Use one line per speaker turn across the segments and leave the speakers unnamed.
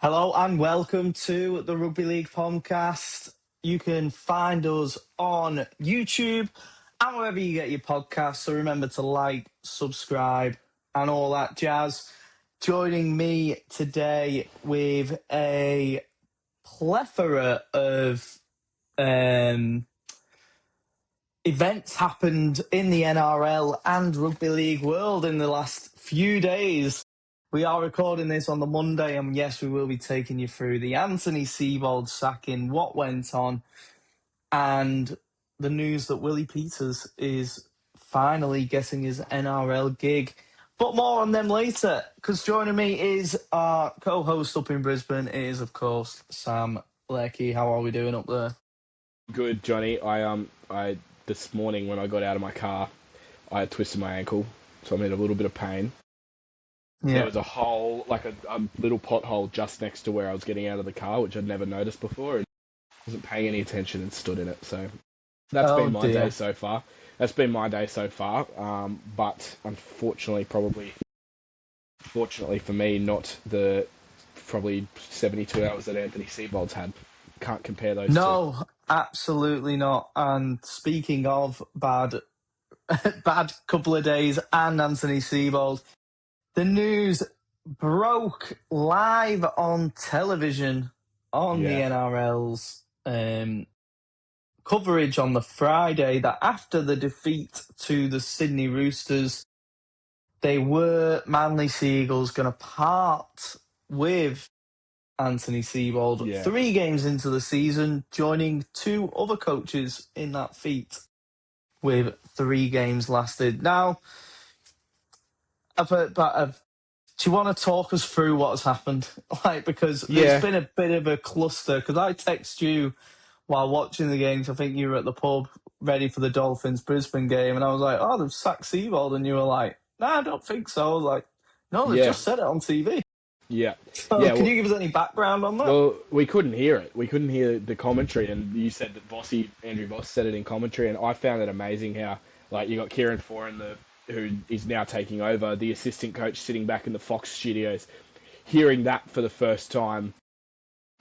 Hello and welcome to the Rugby League Pom-Cast. You can find us on YouTube and wherever you get your podcasts. So remember to like, subscribe, and all that jazz. Joining me today with a plethora of events happened in the NRL and Rugby League world in the last few days. We are recording this on the Monday, and yes, we will be taking you through the Anthony Seibold sacking, what went on, and the news that Willie Peters is finally getting his NRL gig. But more on them later, because joining me is our co-host up in Brisbane is, of course, Sam Lecky. How are we doing up there?
Good, Johnny. I this morning when I got out of my car, I had twisted my ankle, so I'm in a little bit of pain.
Yeah.
There was a hole, like a little pothole just next to where I was getting out of the car, which I'd never noticed before, and wasn't paying any attention and stood in it. So that's been my day so far. That's been my day so far. But unfortunately, fortunately for me, not the probably 72 hours that Anthony Seibold's had. Can't compare those two.
No, absolutely not. And speaking of bad couple of days and Anthony Seibold, the news broke live on television on the NRL's coverage on the Friday that after the defeat to the Sydney Roosters, Manly Sea Eagles going to part with Anthony Seibold 3 games into the season, joining 2 other coaches in that feat with 3 games lasted. Now, do you want to talk us through what's happened? Because there's been a bit of a cluster. Because I text you while watching the games. I think you were at the pub ready for the Dolphins Brisbane game, and I was like, "Oh, they've sacked Seibold," and you were like, "Nah, I don't think so." I was like, "No, they just said it on TV."
Yeah.
So can you give us any background on that?
Well, we couldn't hear it. We couldn't hear the commentary, and you said that Andrew Voss said it in commentary, and I found it amazing how, you got Kieran Foran, who is now taking over, the assistant coach sitting back in the Fox studios, hearing that for the first time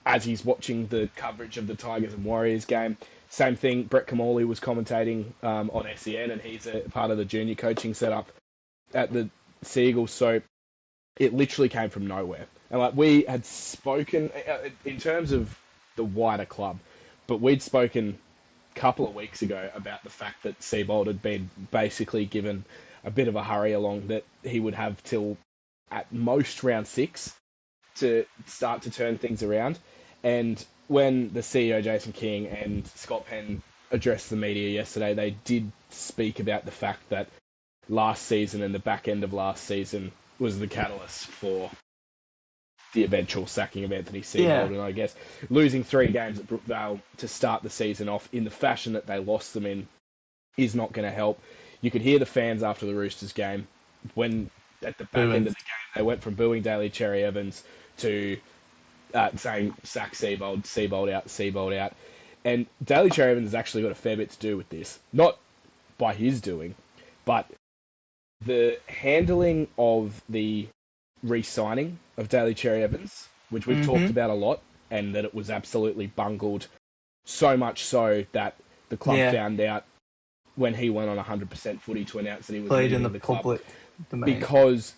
as he's watching the coverage of the Tigers and Warriors game. Same thing, Brett Kamali was commentating on SEN, and he's a part of the junior coaching setup at the Seagulls, so it literally came from nowhere. And we had spoken in terms of the wider club, but we'd spoken a couple of weeks ago about the fact that Seibold had been basically given a bit of a hurry along, that he would have till at most round 6 to start to turn things around. And when the CEO Jason King and Scott Penn addressed the media yesterday, they did speak about the fact that last season and the back end of last season was the catalyst for the eventual sacking of Anthony Seibold. And I guess losing 3 games at Brookvale to start the season off in the fashion that they lost them in is not going to help. You could hear the fans after the Roosters game when at the back end of the game they went from booing Daly Cherry Evans to saying sack Seibold, Seibold out. And Daly Cherry Evans has actually got a fair bit to do with this. Not by his doing, but the handling of the re-signing of Daly Cherry Evans, which we've talked about a lot, and that it was absolutely bungled, so much so that the club found out when he went on 100% footy to announce that he was
played in
the
public domain.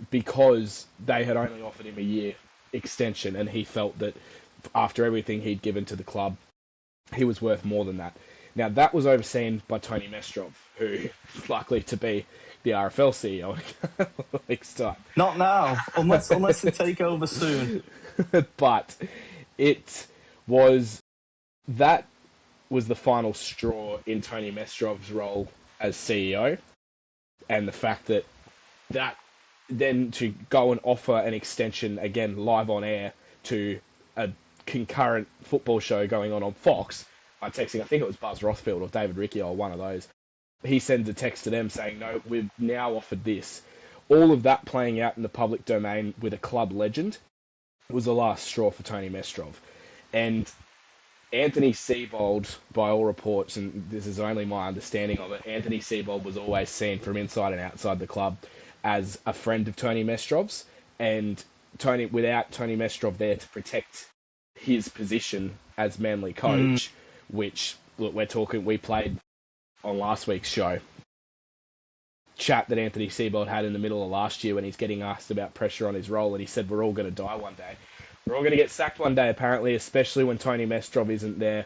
Because they had only offered him a year extension, and he felt that after everything he'd given to the club, he was worth more than that. Now, that was overseen by Tony Mestrov, who is likely to be the RFL CEO in a week's time.
Not now, unless they take over soon.
But that was the final straw in Tony Mestrov's role as CEO, and the fact that then to go and offer an extension again live on air to a concurrent football show going on Fox. I'm texting, I think it was Buzz Rothfield or David Riccio or one of those. He sends a text to them saying, no, we've now offered this. All of that playing out in the public domain with a club legend was the last straw for Tony Mestrov. And Anthony Seibold, by all reports, and this is only my understanding of it, Anthony Seibold was always seen from inside and outside the club as a friend of Tony Mestrov's, and without Tony Mestrov there to protect his position as Manly coach, which look, we played on last week's show. Chat that Anthony Seibold had in the middle of last year when he's getting asked about pressure on his role, and he said we're all going to die one day. We're all going to get sacked one day, apparently, especially when Tony Mestrov isn't there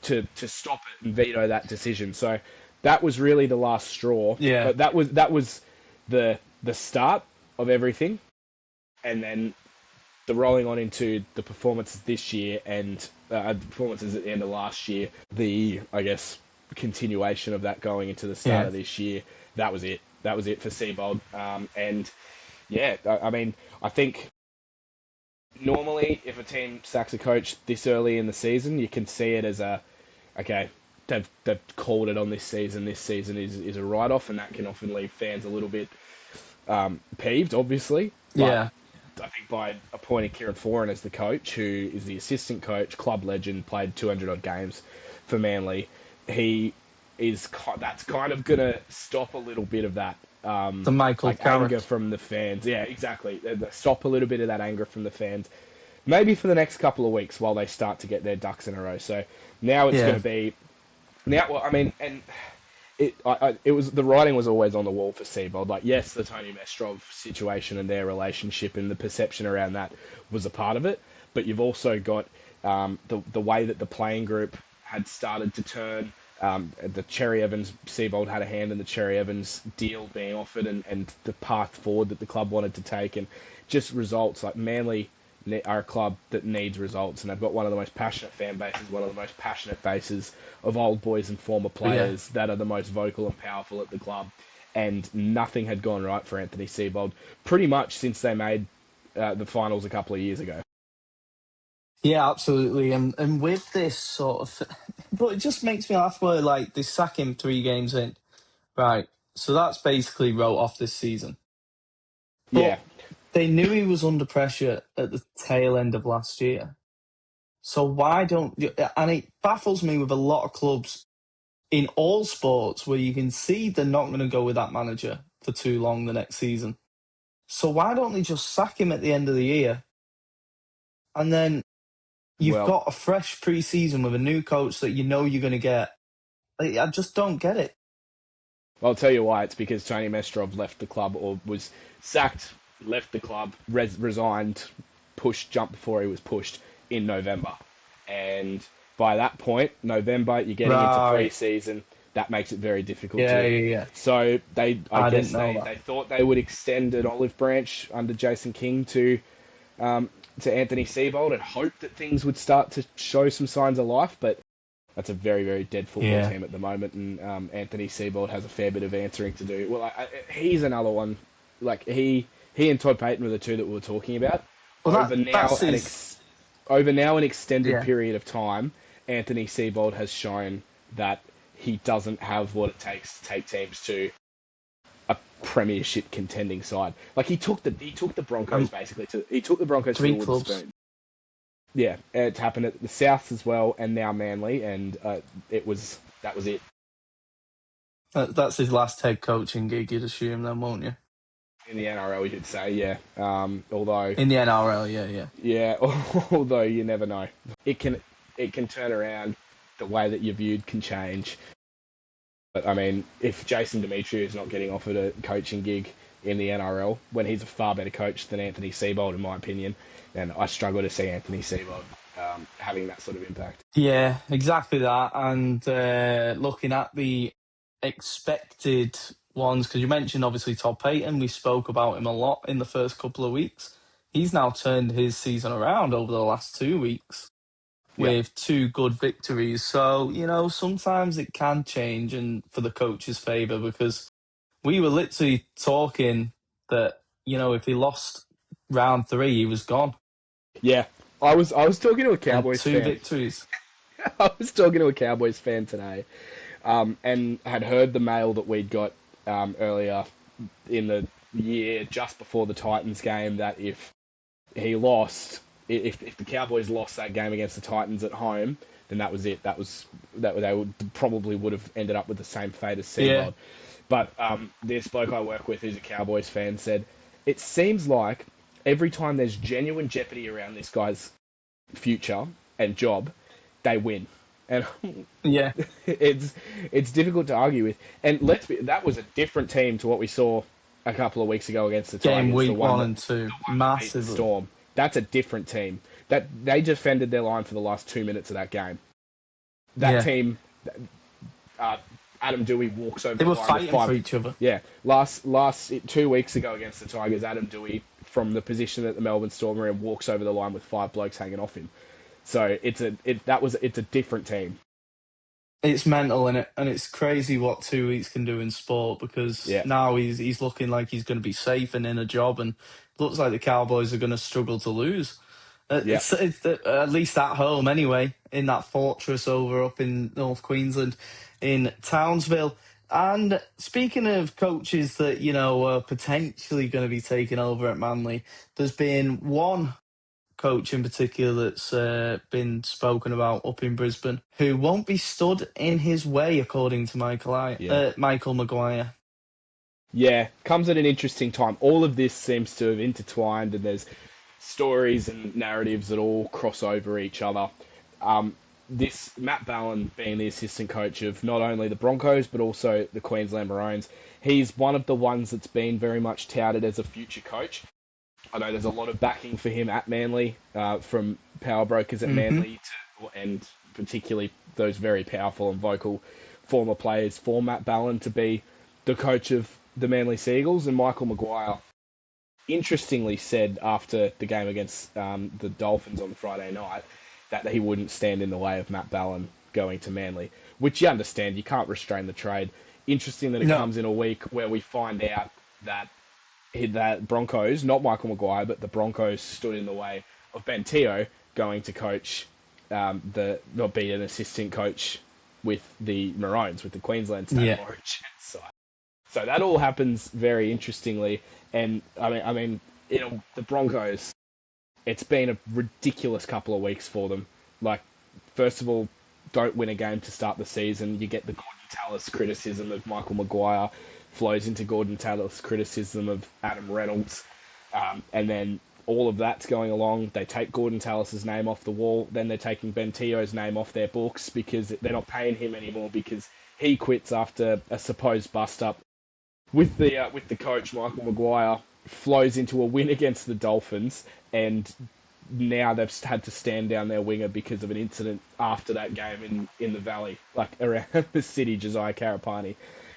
to stop it and veto that decision. So that was really the last straw.
Yeah.
But that was the start of everything, and then the rolling on into the performances this year and the performances at the end of last year. The, I guess, continuation of that going into the start of this year. That was it. That was it for Seibold. And yeah, I mean, I think normally if a team sacks a coach this early in the season, you can see it as okay, they've called it on this season. This season is a write-off, and that can often leave fans a little bit peeved, obviously. But I think by appointing Kieran Foran as the coach, who is the assistant coach, club legend, played 200-odd games for Manly, that's kind of going to stop a little bit of that
the Michael
anger from the fans. Yeah, exactly. Stop a little bit of that anger from the fans, maybe for the next couple of weeks while they start to get their ducks in a row. So now it's going to be Well, I mean, and it was the writing was always on the wall for Seibold. Like, yes, the Tony Mestrov situation and their relationship and the perception around that was a part of it, but you've also got the way that the playing group had started to turn. The Cherry Evans, Seibold had a hand in the Cherry Evans deal being offered and the path forward that the club wanted to take, and just results. Like, Manly are a club that needs results, and they've got one of the most passionate fan bases, one of the most passionate faces of old boys and former players that are the most vocal and powerful at the club, and nothing had gone right for Anthony Seibold pretty much since they made the finals a couple of years ago.
Yeah, absolutely. And with this sort of... But it just makes me laugh where, like, they sack him 3 games in. Right, so that's basically wrote off this season.
Yeah.
But they knew he was under pressure at the tail end of last year. So why don't... And it baffles me with a lot of clubs in all sports where you can see they're not going to go with that manager for too long the next season. So why don't they just sack him at the end of the year? And then you've got a fresh pre-season with a new coach that you know you're going to get. I just don't get it.
I'll tell you why. It's because Tony Mestrov left the club, or was sacked, left the club, resigned, jumped before he was pushed in November. And by that point, November, you're getting into pre-season. That makes it very difficult.
Yeah.
So they thought they would extend an olive branch under Jason King to Anthony Seibold and hope that things would start to show some signs of life, but that's a very, very dead football team at the moment, and Anthony Seibold has a fair bit of answering to do. Well, he's another one. Like, he and Todd Payton were the two that we were talking about.
Well,
over now an extended period of time, Anthony Seibold has shown that he doesn't have what it takes to take teams to a premiership contending side. Like, he took the Broncos basically to the Broncos to the wooden spoon. Yeah, it's happened at the Souths as well, and now Manly, and that was it.
That's his last head coaching gig, you'd assume, then, won't you?
In the NRL, you'd say, yeah. Although
in the NRL, yeah.
Yeah, although you never know. It can turn around. The way that you're viewed can change. But I mean, if Jason Demetriou is not getting offered a coaching gig in the NRL when he's a far better coach than Anthony Seibold, in my opinion, then I struggle to see Anthony Seibold having that sort of impact.
Yeah, exactly that. And looking at the expected ones, because you mentioned obviously Todd Payton, we spoke about him a lot in the first couple of weeks. He's now turned his season around over the last 2 weeks with 2 good victories. So, sometimes it can change and for the coach's favour, because we were literally talking that, if he lost round 3, he was gone.
Yeah. I was talking to a Cowboys fan.
2 victories.
I was talking to a Cowboys fan today, and had heard the mail that we'd got earlier in the year, just before the Titans game, that if he lost, if the Cowboys lost that game against the Titans at home, then that was it. That they probably would have ended up with the same fate as Seibold. Yeah. But this bloke I work with, who's a Cowboys fan, said it seems like every time there's genuine jeopardy around this guy's future and job, they win. And
Yeah,
it's difficult to argue with. And that was a different team to what we saw a couple of weeks ago against the
game
Tigers,
week 1 and 2,
that beat the
massively.
Storm. That's a different team. That they defended their line for the last 2 minutes of that game. That
Yeah,
team, uh, Adam Dewey walks over
they
the
were
line with
fighting for
five.
each other.
Yeah, last 2 weeks ago against the Tigers, Adam Dewey from the position that the Melbourne Storm are in walks over the line with 5 blokes hanging off him. So it's a different team.
It's mental, innit? And it's crazy what 2 weeks can do in sport, because
Yeah,
now he's looking like he's going to be safe and in a job, and looks like the Cowboys are going to struggle to lose.
yeah.
It's at least at home anyway, in that fortress over up in North Queensland, in Townsville. And speaking of coaches that, are potentially going to be taking over at Manly, there's been one coach in particular that's been spoken about up in Brisbane, who won't be stood in his way, according to
Yeah.
Michael Maguire.
Yeah, comes at an interesting time. All of this seems to have intertwined, and there's stories and narratives that all cross over each other. This Matt Ballin being the assistant coach of not only the Broncos but also the Queensland Maroons, he's one of the ones that's been very much touted as a future coach. I know there's a lot of backing for him at Manly, from power brokers at
Hmm.
Manly, and particularly those very powerful and vocal former players for Matt Ballin to be the coach of the Manly Seagulls. And Michael Maguire, interestingly, said after the game against the Dolphins on Friday night that he wouldn't stand in the way of Matt Ballin going to Manly, which you understand, you can't restrain the trade. Interesting that it
No.
comes in a week where we find out that Broncos, not Michael Maguire, but the Broncos stood in the way of Ben Teo going to coach, not be an assistant coach with the Maroons, with the Queensland State of
Yeah.
Origin side. So that all happens very interestingly. And the Broncos, it's been a ridiculous couple of weeks for them. Like, first of all, don't win a game to start the season. You get the Gordon Tallis criticism of Michael Maguire, flows into Gordon Tallis criticism of Adam Reynolds, and then all of that's going along. They take Gordon Tallis's name off the wall. Then they're taking Ben Teo's name off their books because they're not paying him anymore because he quits after a supposed bust up with the coach Michael Maguire. Flows into a win against the Dolphins, and now they've had to stand down their winger because of an incident after that game in the Valley, like around the city, Josiah Karapani.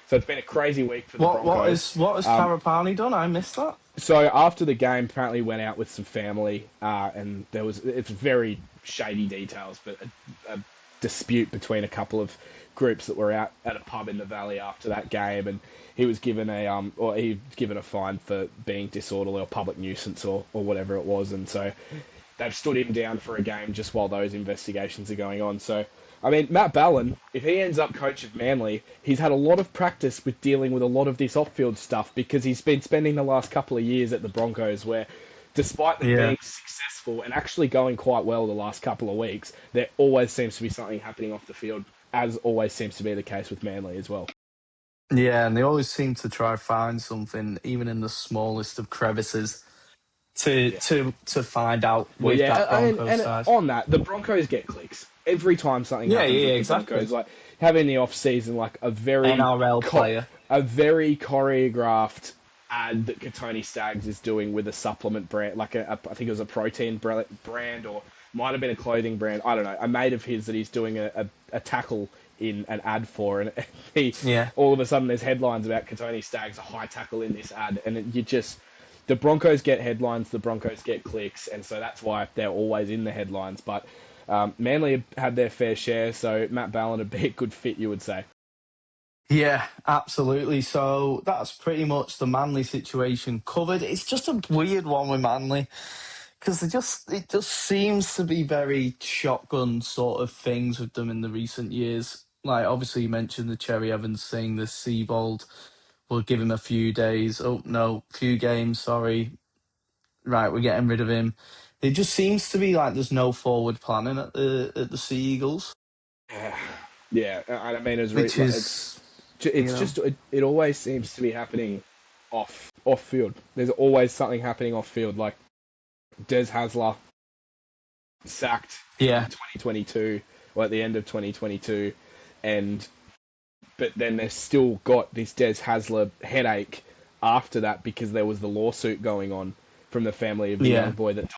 So it's been a crazy week for the Broncos.
What has Carapani done? I missed that.
So after the game, apparently went out with some family, and it's very shady details, but a dispute between a couple of groups that were out at a pub in the Valley after that game, and he was given a fine for being disorderly or public nuisance or whatever it was, and so they've stood him down for a game just while those investigations are going on. So, I mean, Matt Ballin, if he ends up coach of Manly, he's had a lot of practice with dealing with a lot of this off-field stuff because he's been spending the last couple of years at the Broncos where, despite them
Yeah.
being successful and actually going quite well the last couple of weeks, there always seems to be something happening off the field, as always seems to be the case with Manly as well.
Yeah, and they always seem to try find something, even in the smallest of crevices, to
Yeah.
find out
Well,
with
yeah,
that Broncos
and
side.
on that, the Broncos get clicks every time something
Yeah,
happens
yeah,
with the
exactly.
Broncos. Like having the off season, like
NRL player.
a very choreographed ad that Katoni Staggs is doing with a supplement brand, like I think it was a protein brand or might have been a clothing brand. I don't know. A mate of his that he's doing a tackle in an ad for, and he
Yeah.
all of a sudden there's headlines about Katoni Staggs, a high tackle in this ad, and you just the Broncos get headlines, the Broncos get clicks, and so that's why they're always in the headlines. But Manly had their fair share, so Matt Ballin would be a good fit, you would say.
Yeah, absolutely. So that's pretty much the Manly situation covered. It's just a weird one with Manly, because it just seems to be very shotgun sort of things with them in the recent years. Like, obviously you mentioned the Cherry Evans thing, the Seibold. We'll give him a few days. Oh no, few games. Sorry. Right, we're getting rid of him. It just seems to be like there's no forward planning at the Sea Eagles,
Yeah, I mean,
which is, you
it's
know,
just it always seems to be happening off field. There's always something happening off field. Like Des Hasler sacked in
Yeah.
2022 or at the end of 2022, but then they've still got this Des Hasler headache after that because there was the lawsuit going on from the family of the young
Yeah.
boy that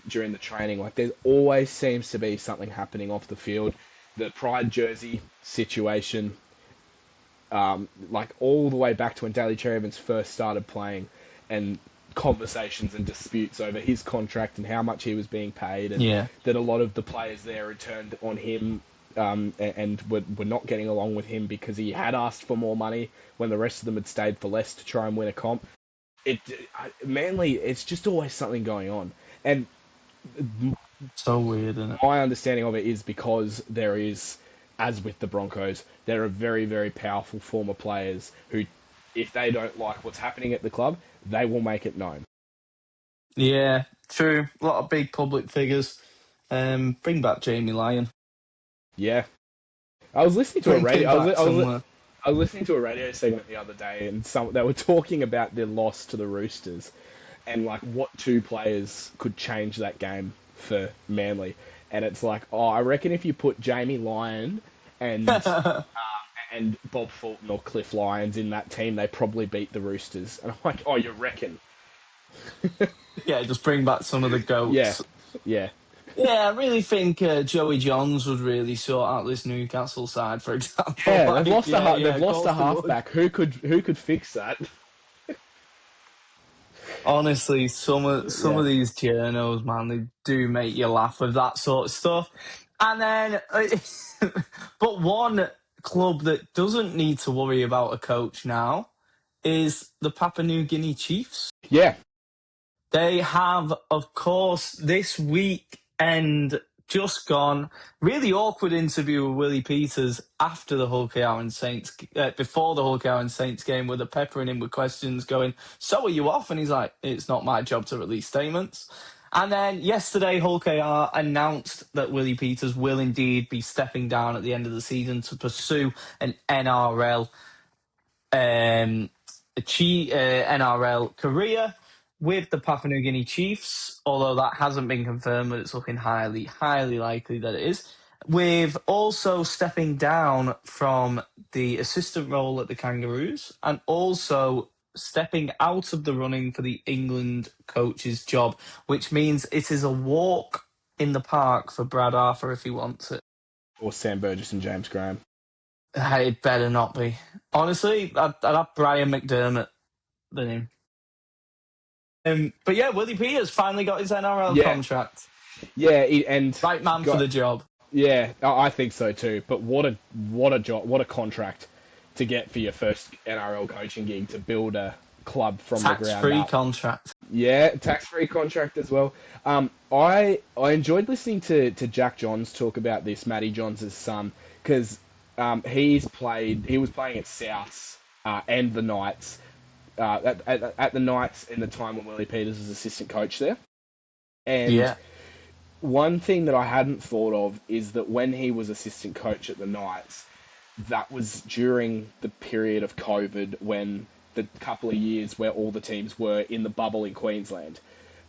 during the training. Like there always seems to be something happening off the field. The Pride jersey situation, like all the way back to when Daly Cherry-Evans first started playing, and conversations and disputes over his contract and how much he was being paid, and
Yeah.
that a lot of the players there had turned on him and were not getting along with him because he had asked for more money when the rest of them had stayed for less to try and win a comp. Manly, it's just always something going on. And
So weird, isn't it?
my understanding of it is because there is, as with the Broncos, there are very, very powerful former players who, if they don't like what's happening at the club, they will make it known.
Yeah, true. A lot of big public figures. Bring back Jamie Lyon.
Yeah, I was listening to a
Bring him
radio.
back somewhere.
I was listening to a radio segment the other day, and they were talking about their loss to the Roosters, and like what two players could change that game for Manly. And it's like, oh, I reckon if you put Jamie Lyon and and Bob Fulton or Cliff Lyons in that team, they probably beat the Roosters. And I'm like, oh, you reckon?
Yeah, just bring back some of the
Yeah,
goats.
yeah.
Yeah, I really think Joey Johns would really sort out this Newcastle side, for example.
Yeah,
Like,
they've lost they've
of
lost a
course they would.
halfback. Who could fix that?
Honestly, some
Yeah.
of these journos, man, they do make you laugh with that sort of stuff. And then, but one club that doesn't need to worry about a coach now is the Papua New Guinea Chiefs.
Yeah.
They have, of course, this weekend just gone. Really awkward interview with Willie Peters after the Hull KR and Saints, before the Hull KR and Saints game, where they're peppering him with questions going, so are you off? And he's like, it's not my job to release statements. And then yesterday, Hull KR announced that Willie Peters will indeed be stepping down at the end of the season to pursue an NRL NRL career with the Papua New Guinea Chiefs, although that hasn't been confirmed, but it's looking highly, highly likely that it is. With also stepping down from the assistant role at the Kangaroos and also stepping out of the running for the England coach's job, which means it is a walk in the park for Brad Arthur if he wants it.
Or Sam Burgess and James Graham.
It better not be. Honestly, I'd have Brian McDermott than him. But yeah, Willie Peters finally got his NRL contract.
Yeah, and
Right man for the job.
Yeah, I think so too. But what a job, what a contract to get for your first NRL coaching gig, to build a club from the ground up.
Tax-free contract.
Yeah, tax-free contract as well. I enjoyed listening to Jack Johns talk about this, Matty Johns' son, because he was playing at Souths and the Knights. At the Knights in the time when Willie Peters was assistant coach there. And one thing that I hadn't thought of is that when he was assistant coach at the Knights, that was during the period of COVID, when the couple of years where all the teams were in the bubble in Queensland,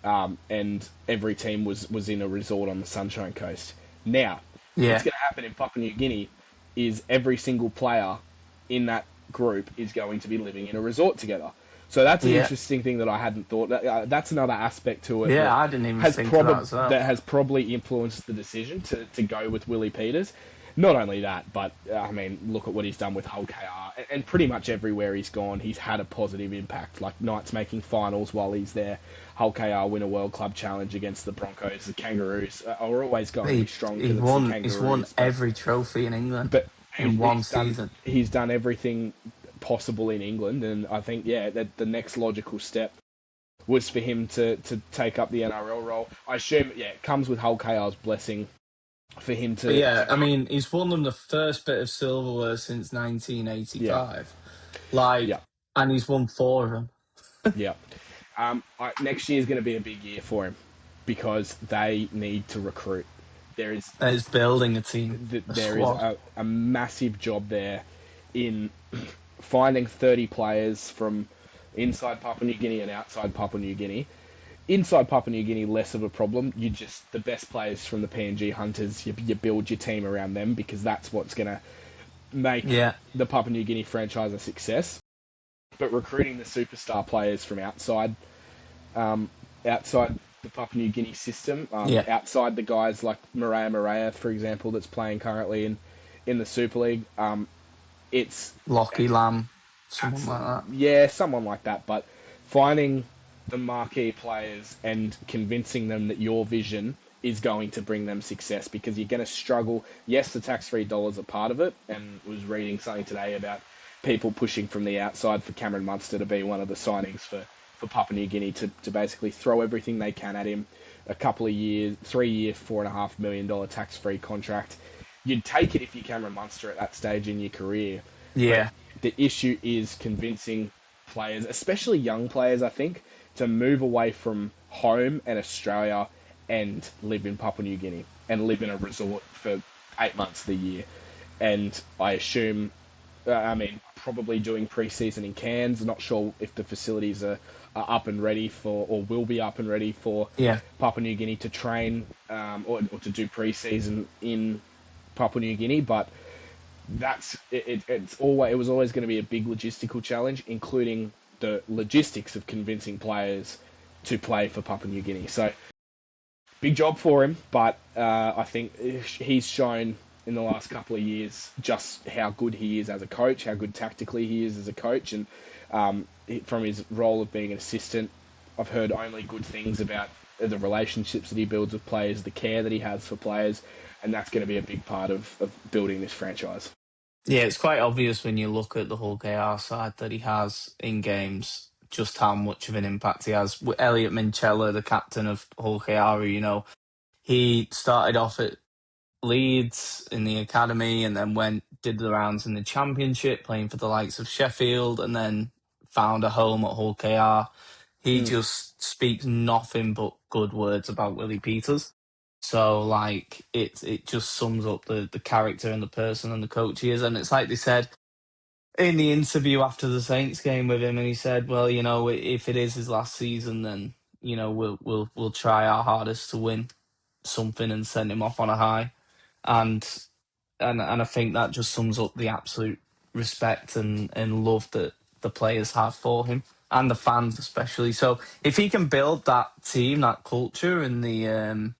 and every team was in a resort on the Sunshine Coast. Now, what's going to happen in Papua New Guinea is every single player in that group is going to be living in a resort together. So that's an interesting thing that I hadn't thought. That's another aspect to it.
Yeah, I didn't even think of that as well.
That has probably influenced the decision to go with Willie Peters. Not only that, but I mean, look at what he's done with Hull KR, and pretty much everywhere he's gone, he's had a positive impact. Like Knights making finals while he's there, Hull KR win a World Club Challenge against the Broncos. The Kangaroos are always going to be strong. He's
won every trophy in England, but in one season.
He's done everything possible in England, and I think that the next logical step was for him to take up the NRL role. I assume it comes with Hull KR's blessing for him to.
But I mean, he's won them the first bit of silverware since 1985. And he's won 4 of them.
Yeah. Next year is going to be a big year for him because they need to recruit. There's
building a team.
There is a massive job there in finding 30 players from inside Papua New Guinea and outside Papua New Guinea inside Papua New Guinea, less of a problem. The best players from the PNG Hunters, you build your team around them because that's what's going to make
Yeah.
the Papua New Guinea franchise a success. But recruiting the superstar players from um, outside the Papua New Guinea system,
Yeah.
outside the guys like Maria, for example, that's playing currently in the Super League, it's
Lockie Lamb, someone like that.
yeah, someone like that. But finding the marquee players and convincing them that your vision is going to bring them success because you're going to struggle. Yes, the tax-free dollars are part of it, and was reading something today about people pushing from the outside for Cameron Munster to be one of the signings for Papua New Guinea to basically throw everything they can at him. A couple of years, 3 year, $4.5 million tax-free contract. You'd take it if you're Cameron Munster at that stage in your career. But
Yeah.
the issue is convincing players, especially young players, I think, to move away from home and Australia and live in Papua New Guinea and live in a resort for 8 months of the year. And I assume, probably doing pre-season in Cairns. Not sure if the facilities are up and ready for, or will be up and ready for
Yeah.
Papua New Guinea to train or to do pre-season in Papua New Guinea, but it was always going to be a big logistical challenge, including the logistics of convincing players to play for Papua New Guinea. So big job for him, but I think he's shown in the last couple of years just how good he is as a coach, how good tactically he is as a coach, and from his role of being an assistant, I've heard only good things about the relationships that he builds with players, the care that he has for players, and that's going to be a big part of building this franchise.
Yeah, it's quite obvious when you look at the Hull KR side that he has in games just how much of an impact he has. With Elliot Minchella, the captain of Hull KR, he started off at Leeds in the academy and then did the rounds in the Championship, playing for the likes of Sheffield, and then found a home at Hull KR. He
Mm.
just speaks nothing but good words about Willie Peters. So it just sums up the character and the person and the coach he is. And it's like they said in the interview after the Saints game with him, and he said, well, if it is his last season, then we'll try our hardest to win something and send him off on a high. And I think that just sums up the absolute respect and love that the players have for him and the fans especially. So if he can build that team, that culture, and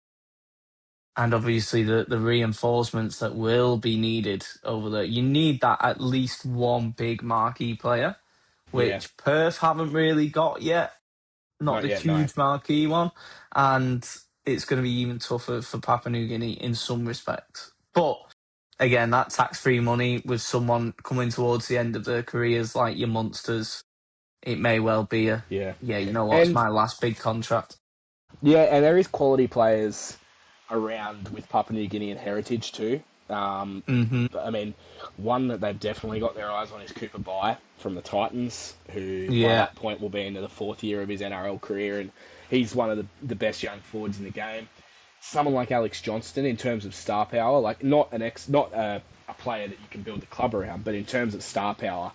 and obviously the reinforcements that will be needed over there, you need that at least one big marquee player,
Yeah,
which Perth haven't really got yet. Not
not
the
yet, no.
huge marquee one, and it's going to be even tougher for Papua New Guinea in some respects. But again, that tax-free money with someone coming towards the end of their careers like your Munsters, it may well be
Yeah,
it's
and
my last big contract.
yeah, and there is quality players around with Papua New Guinean heritage too.
Hmm.
I mean, one that they've definitely got their eyes on is Cooper Bai from the Titans, who by
Yeah,
that point will be into the fourth year of his NRL career, and he's one of the best young forwards in the game. Someone like Alex Johnston, in terms of star power, like not a player that you can build the club around, but in terms of star power,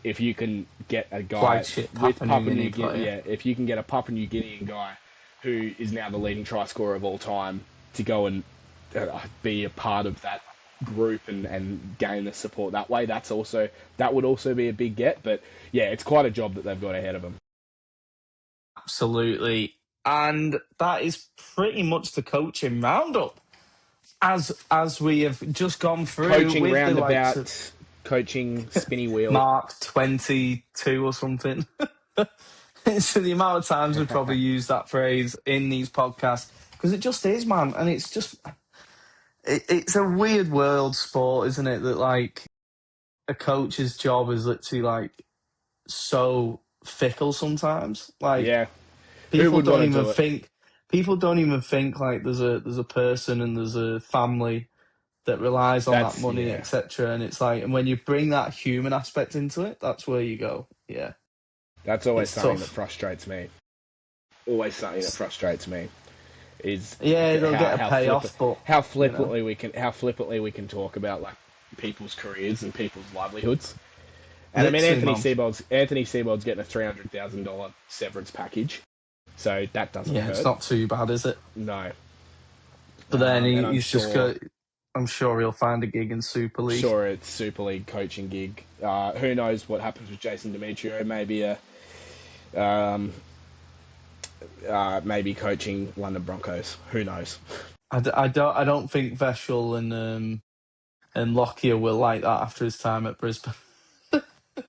if you can get a guy
flagship
with
Papua New
Papua
Guinea
New Guinea,
player.
yeah, if you can get a Papua New Guinean guy who is now the leading try scorer of all time to go and be a part of that group and gain the support that way, that would also be a big get. But yeah, it's quite a job that they've got ahead of them.
Absolutely. And that is pretty much the coaching roundup. As we have just gone through
Coaching
with the likes of
roundabout, coaching spinny wheel.
Mark 22 or something. So the amount of times we probably use that phrase in these podcasts, because it just is, man. And it's a weird world sport, isn't it? That a coach's job is literally so fickle sometimes.
Yeah, who
People
would
don't
want to
even
do it?
think there's a person and there's a family that relies on that
That's
money,
yeah.
etc. And it's and when you bring that human aspect into it, that's where you go. Yeah,
That's always
it's
something that
tough.
frustrates me. Always something that frustrates me is
Yeah, they'll get a
how
payoff, but
how
you know,
flippantly we can talk about like people's careers and people's livelihoods. And I mean
literally, man.
Anthony Seibold's getting a $300,000 severance package. So that doesn't hurt.
It's not too bad, is it?
No.
But then
And
he's just got. I'm sure he'll find a gig in Super League.
Sure, it's Super League coaching gig. Who knows what happens with Jason Demetrio? Maybe coaching London Broncos. Who knows?
I don't think Veschel and Lockyer will like that after his time at Brisbane.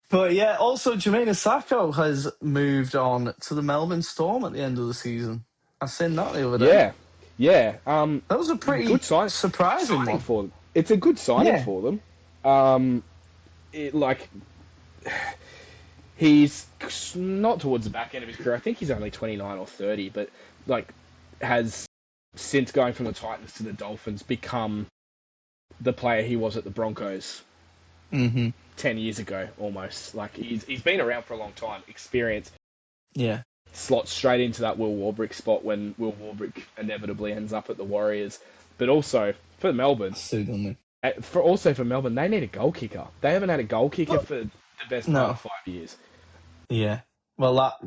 But yeah, also Jermaine Asako has moved on to the Melbourne Storm at the end of the season. I seen that the other day.
Yeah.
That was a pretty
good
surprising one
for them. It's a good signing for them. He's not towards the back end of his career. I think he's only 29 or 30, but has since going from the Titans to the Dolphins become the player he was at the Broncos 10 years ago almost. He's been around for a long time, experience.
Yeah.
Slots straight into that Will Warbrick spot when Will Warbrick inevitably ends up at the Warriors. But also for Melbourne, for Melbourne, they need a goal kicker. They haven't had a goal kicker for the best part of 5 years.
Yeah. Well, that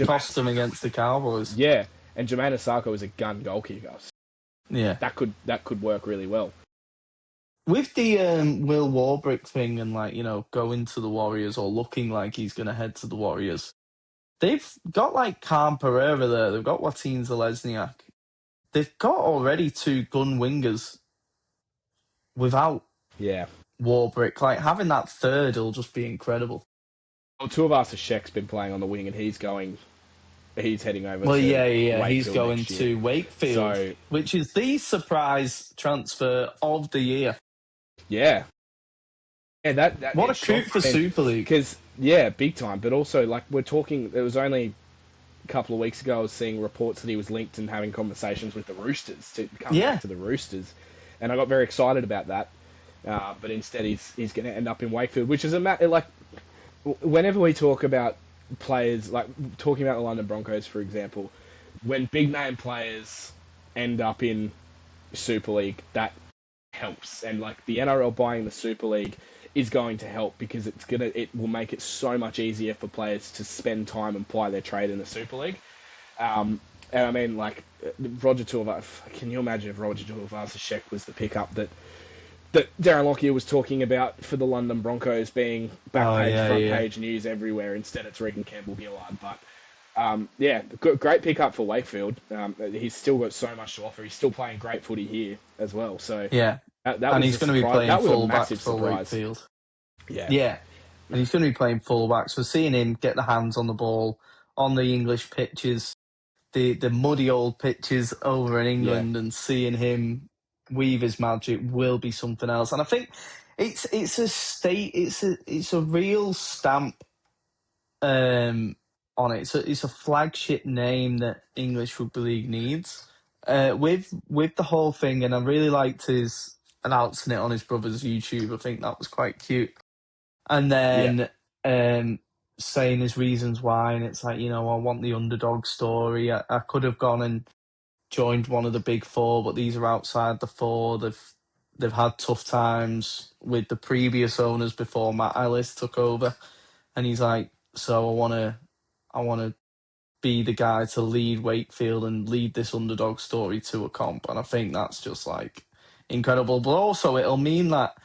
cost them against the Cowboys.
Yeah, and Jermaine Asako is a gun goal kicker. So
yeah,
that could work really well.
With the Will Warbrick thing and going to the Warriors or looking like he's going to head to the Warriors, they've got Cam Pereira there. They've got Watin Zalesniak. They've got already 2 gun wingers without Warbrick. Having that third will just be incredible.
Well, Tuivasa-Sheck's been playing on the wing and he's heading over to
Wakefield. He's going to Wakefield, which is the surprise transfer of the year.
Yeah. And that
what a coup for Super League.
Because, big time. But also, we're talking, it was only a couple of weeks ago I was seeing reports that he was linked and having conversations with the Roosters to come back to the Roosters. And I got very excited about that. But instead he's going to end up in Wakefield, which is whenever we talk about players, talking about the London Broncos, for example, when big name players end up in Super League, that helps. And the NRL buying the Super League is going to help because it will make it so much easier for players to spend time and ply their trade in the Super League. And I mean, Roger Tuivasa, can you imagine if Roger Tuivasa-Sheck was the pickup that Darren Lockyer was talking about for the London Broncos being front page news everywhere. Instead, it's Regan Campbell-Gillard. But, great pickup for Wakefield. He's still got so much to offer. He's still playing great footy here as well. So
and he's going to be playing fullback for Wakefield.
Yeah.
And he's going to be playing fullback. So seeing him get the hands on the ball on the English pitches, the muddy old pitches over in England, and seeing him weave his magic will be something else. And I think it's a real stamp on it. It's a flagship name that English Rugby League needs. With the whole thing, and I really liked his announcing it on his brother's YouTube. I think that was quite cute. And then saying his reasons why, and it's I want the underdog story. I could have gone and joined one of the big 4, but these are outside the 4. They've had tough times with the previous owners before Matt Ellis took over, and he's so I want to be the guy to lead Wakefield and lead this underdog story to a comp, and I think that's just incredible. But also it'll mean that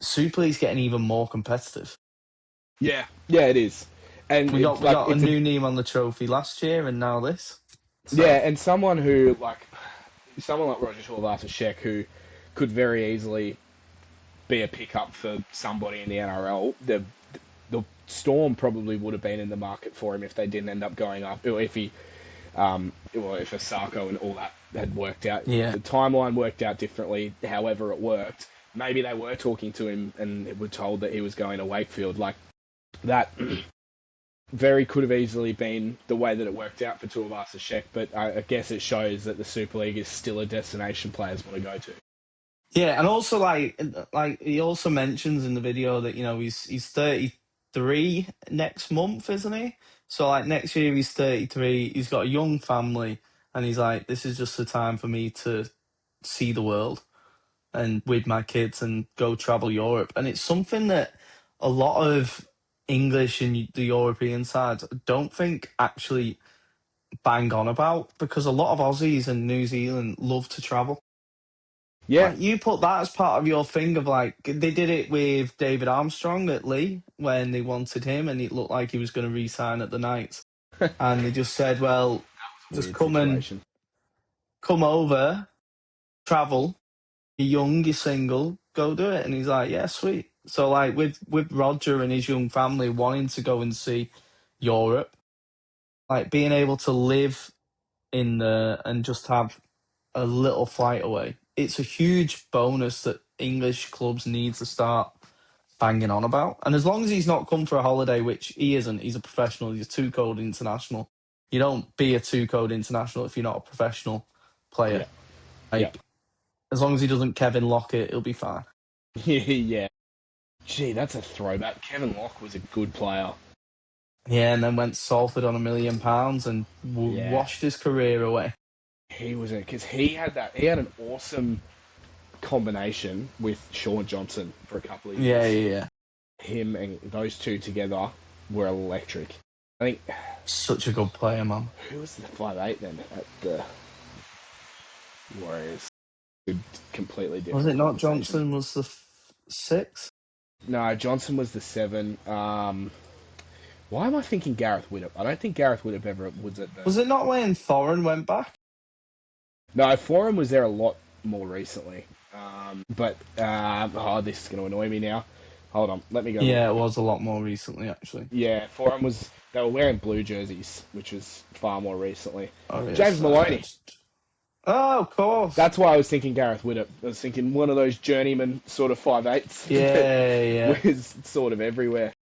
Super League's getting even more competitive.
Yeah, it is. And
we got a new name on the trophy last year, and now this.
So. Yeah, and someone like Roger Tuivasa-Sheck, who could very easily be a pickup for somebody in the NRL. The Storm probably would have been in the market for him if they didn't end up going up, or if Asako and all that had worked out.
Yeah.
The timeline worked out differently, however it worked. Maybe they were talking to him and were told that he was going to Wakefield. That very could have easily been the way that it worked out for Tuivasa-Sheck, but I guess it shows that the Super League is still a destination players want to go to.
Yeah, and also he also mentions in the video that he's 33 next month, isn't he? So next year he's 33. He's got a young family, and he's this is just the time for me to see the world and with my kids and go travel Europe. And it's something that a lot of English and the European sides don't think actually bang on about, because a lot of Aussies and New Zealand love to travel.
Yeah,
Like, you put that as part of your thing of like, they did it with David Armstrong at Lee when they wanted him and it looked like he was going to re-sign at the Knights. And they just said, well, just
weird situation.
come over, travel, you're young, you're single, go do it. And he's like, yeah, sweet. So like with Roger and his young family wanting to go and see Europe, like being able to live in there and just have a little flight away, it's a huge bonus that English clubs need to start banging on about. And as long as he's not come for a holiday, which he isn't, he's a professional, he's a two-code international. You don't be a two-code international if you're not a professional player.
Yeah,
Like, as long as he doesn't Kevin Lockett, he'll be fine.
yeah. Gee, that's a throwback. Kevin Locke was a good player.
Yeah, and then went Salford on £1 million and
Yeah,
washed his career away.
he was because he had an awesome combination with Sean Johnson for a couple of
Yeah,
years.
yeah, yeah.
Him and those two together were electric. I think
Such a good player, man.
who was the 5'8" then at the Warriors? Completely different.
Was it not
conversation.
Johnson was the 6?
No, Johnson was the 7. Why am I thinking Gareth Widdop? I don't think Gareth Widdop ever was at the...
Was it not when Thorin went back?
No, Forum was there a lot more recently. But this is going to annoy me now. Hold on, let me go.
Yeah, it was a lot more recently, actually.
Yeah, Forum was... They were wearing blue jerseys, which was far more recently.
Oh, yes,
James Maloney.
Oh, of course.
That's why I was thinking Gareth Widdop. I was thinking one of those journeyman sort of 5'8s.
Yeah, yeah.
Was sort of everywhere.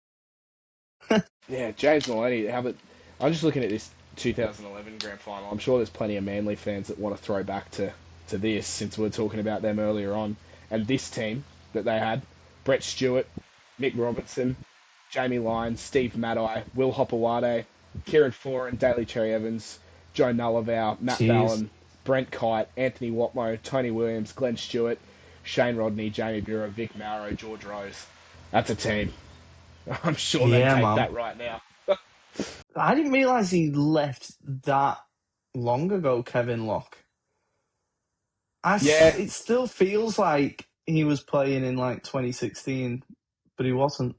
Yeah, James Maloney. I'm just looking at this 2011 grand final. I'm sure there's plenty of Manly fans that want to throw back to this, since we were talking about them earlier on. And this team that they had: Brett Stewart, Nick Robertson, Jamie Lyons, Steve Maddai, Will Hopewade, Kieran Foran, Daly Cherry Evans, Joe Nullavow, Matt Ballon, Brent Kite, Anthony Watmo, Tony Williams, Glenn Stewart, Shane Rodney, Jamie Bureau, Vic Mauro, George Rose. That's a team. I'm sure they take that right now.
I didn't realise he left that long ago, Kevin Locke. It still feels like he was playing in like 2016, but he wasn't.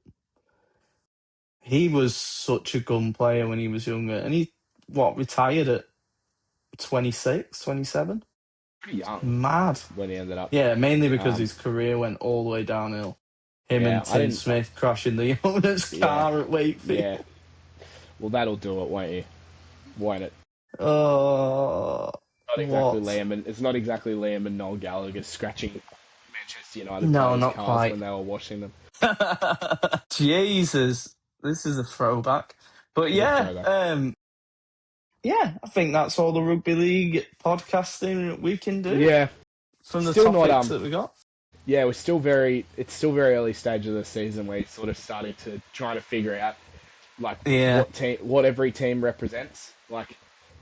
He was such a gun player when he was younger. And he, retired at 26, 27?
Pretty young.
Mad.
When he ended up.
Yeah, mainly because his career went all the way downhill. Him and Tim Smith crashing the owner's car at Wakefield. Yeah.
Well, that'll do it, won't you? Won't it? It's not exactly Liam and Noel Gallagher scratching Manchester United players' cars quite. When they were washing them.
Jesus, this is a throwback. But yeah, I think that's all the Rugby League podcasting we can do.
Yeah,
from the topics that we got.
Yeah, it's still very early stage of the season. We're sort of starting to try to figure out what every team represents. Like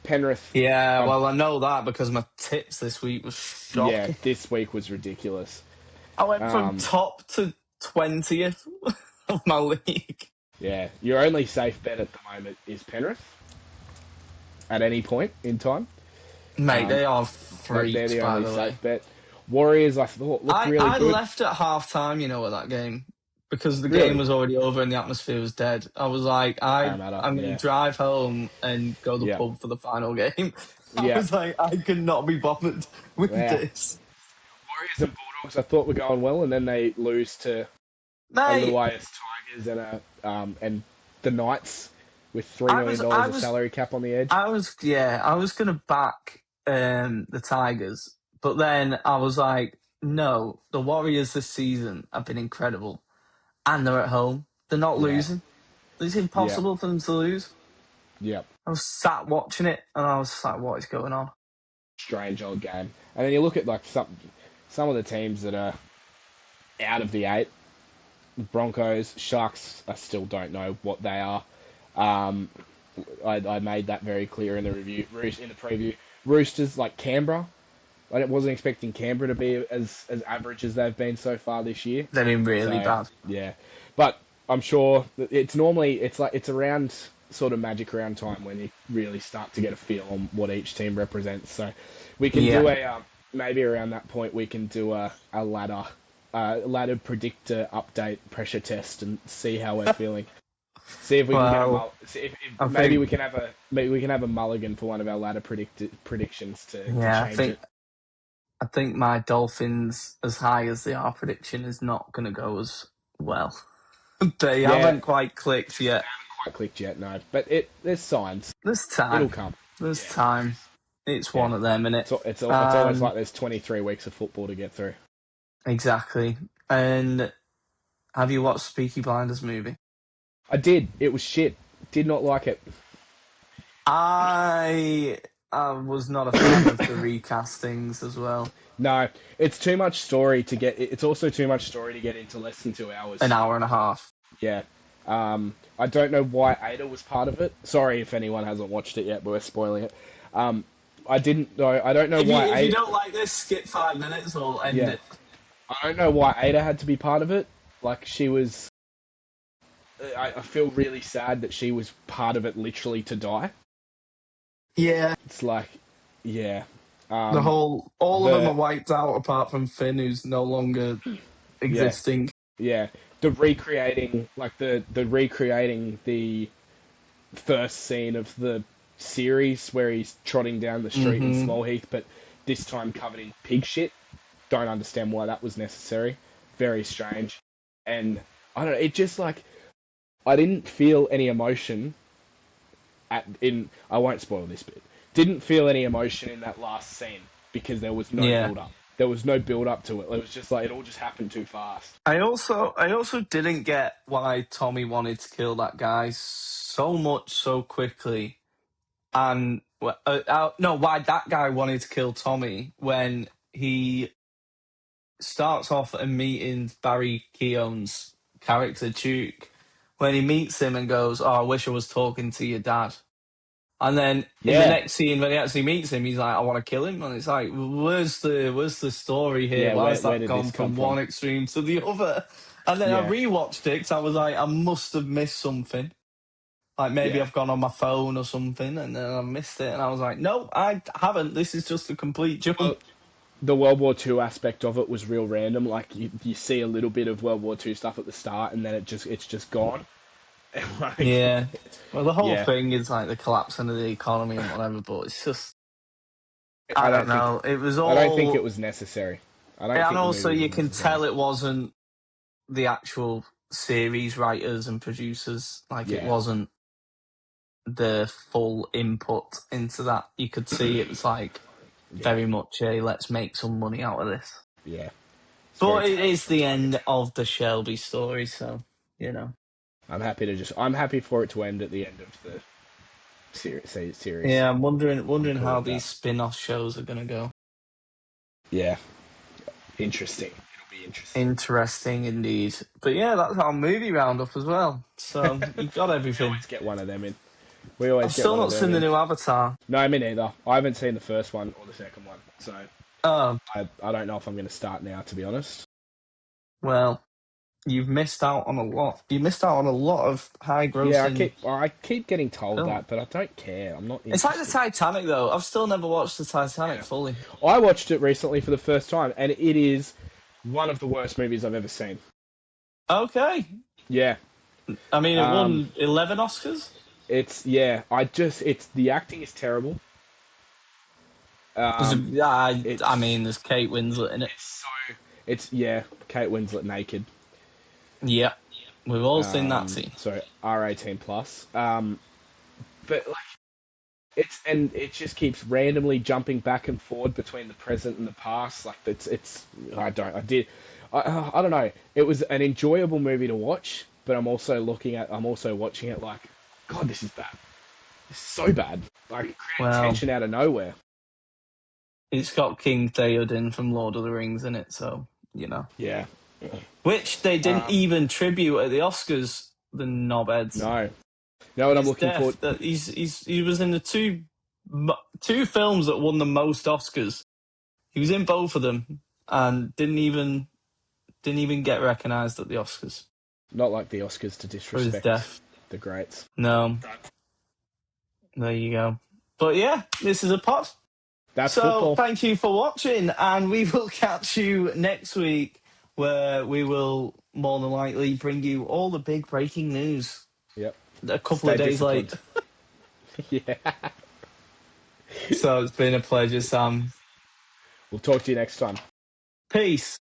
Penrith.
Yeah, well, I know that because my tips this week was shocking.
Yeah, this week was ridiculous.
I went from top to 20th of my league.
Yeah, your only safe bet at the moment is Penrith. At any point in time,
mate, they are freaks.
They're the only safe bet. Warriors, I thought, looked really good. I
left at half time, at that game, because the game was already over and the atmosphere was dead. I was like, I'm going to drive home and go to the pub for the final game. I was like, I could not be bothered with this.
Warriors and Bulldogs, I thought were going well, and then they lose to Little AS Tigers and the Knights with $3 million of salary cap on the edge.
I was going to back the Tigers. But then I was like, no, the Warriors this season have been incredible. And they're at home. They're not losing. It's impossible for them to lose.
Yep.
I was sat watching it, and I was like, what is going on?
Strange old game. And then you look at like some of the teams that are out of the 8. Broncos, Sharks, I still don't know what they are. I made that very clear in the preview. Roosters, like Canberra. I wasn't expecting Canberra to be as average as they've been so far this year.
They've been really bad.
Yeah. But I'm sure that it's around sort of magic round time when you really start to get a feel on what each team represents. So we can do
Yeah.
maybe around that point we can do a ladder predictor update pressure test and see how we're feeling. See if we can get
Well,
see
I
if
think,
maybe we can have a mulligan for one of our ladder predictions to
yeah,
change it.
I think my Dolphins, as high as they are, prediction is not going to go as well. They
Yeah,
haven't quite clicked yet.
quite clicked yet, no, but there's signs.
There's
It'll
time.
come.
There's
Yeah,
time. It's
yeah.
one of them, innit?
It's almost
And
like there's 23 weeks of football to get through.
exactly. And have you watched Peaky Blinders movie?
I did. It was shit. Did not like it.
I was not a fan of the recastings as well.
No, it's too much story to get. It's also too much story to get into less than 2 hours.
An hour and a half.
Yeah. I don't know why Ada was part of it. Sorry if anyone hasn't watched it yet, but we're spoiling it. I didn't know. I don't know why.
If you don't like this, skip 5 minutes or end it.
I don't know why Ada had to be part of it. Like she was. I feel really sad that she was part of it literally to die.
Yeah.
It's like, yeah.
All of them are wiped out apart from Finn, who's no longer existing.
Yeah. The recreating the first scene of the series where he's trotting down the street in Smallheath, but this time covered in pig shit. Don't understand why that was necessary. Very strange. And I don't know, it just like I didn't feel any emotion I won't spoil this bit. Didn't feel any emotion in that last scene because there was no build up. There was no build up to it. It was just like it all just happened too fast.
I also didn't get why Tommy wanted to kill that guy so much so quickly, and no, why that guy wanted to kill Tommy when he starts off and meeting Barry Keown's character Duke, when he meets him and goes, "Oh, I wish I was talking to your dad." And then in the next scene, when he actually meets him, he's like, "I want to kill him," and it's like, "Where's the story here?
Yeah,
Why has
where
that
did
gone
this
from
come
one
from?
extreme to the other?" And then I rewatched it because I was like, I must have missed something. Like maybe I've gone on my phone or something, and then I missed it, and I was like, "No, I haven't. This is just a complete jump."
Well, the World War II aspect of it was real random. Like you see a little bit of World War II stuff at the start, and then it's just gone. Like,
yeah. Well, the whole thing is like the collapsing of the economy and whatever, but it's just I don't know. It was all.
I don't think it was necessary.
And also, you can tell it wasn't the actual series writers and producers. Like it wasn't the full input into that. You could see it was like very much a let's make some money out of this.
Yeah.
But it is the end of the Shelby story, so you know.
I'm happy for it to end at the end of the series.
Yeah, I'm wondering how these spin-off shows are gonna go.
Yeah. Interesting. It'll be interesting.
Interesting indeed. But yeah, that's our movie roundup as well. So you got everything.
We always get one of them in.
I've still not seen the new Avatar.
No, me neither. I haven't seen the first one or the second one, so I don't know if I'm going to start now, to be honest.
Well, you've missed out on a lot. You missed out on a lot of high grossing.
Yeah, I keep getting told that, but I don't care. I'm not interested.
It's like the Titanic, though. I've still never watched the Titanic fully.
I watched it recently for the first time, and it is one of the worst movies I've ever seen.
Okay.
Yeah.
I mean, it won 11 Oscars.
The acting is terrible.
I mean, there's Kate Winslet in it.
Kate Winslet naked.
Yeah, we've all seen that scene.
So R18 plus. But like, it just keeps randomly jumping back and forward between the present and the past. Like I don't know. It was an enjoyable movie to watch, but I'm also watching it like, God, this is bad. This is so bad. Like, creating tension out of nowhere.
It's got King Theoden from Lord of the Rings in it, so, you know.
Yeah.
Which they didn't even tribute at the Oscars, the knobheads.
No. You know what I'm looking for?
He was in the two films that won the most Oscars. He was in both of them and didn't even get recognised at the Oscars.
Not like the Oscars to
for his
disrespect
death.
the greats.
No. There you go. But yeah, this is a pod.
That's
So
football.
thank you for watching, and we will catch you next week, where we will more than likely bring you all the big breaking news.
Yep.
A couple
Stay
of days late.
Yeah.
So it's been a pleasure, Sam.
We'll talk to you next time.
Peace.